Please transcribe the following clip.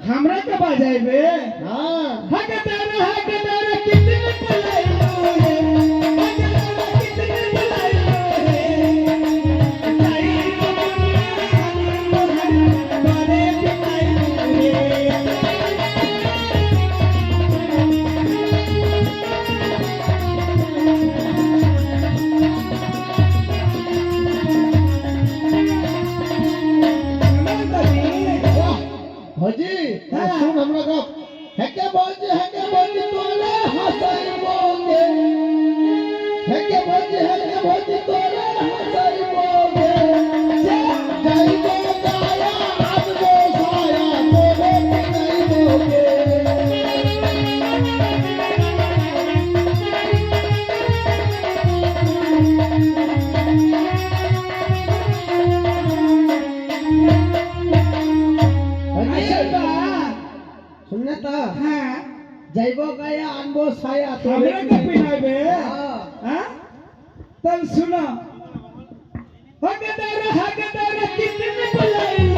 हमरा के बजाइबे हां हक तारा कितने बुलाइलो रे हक तारा कितने बुलाइलो रे जाई बारे बिताइलो रे हजी सुन हमरा का हेके बोलजी तोरे हंसाई बोगे हेके बोलजी तोरे हंसाई बोगे जाई गो गाया आज गो साया तोरे नहीं बोगे सुनना ता हां जाइबो गया अनबो साया हमरा के पिनाइबे हां हां तब सुनो हक तारा कितने बुलाइलो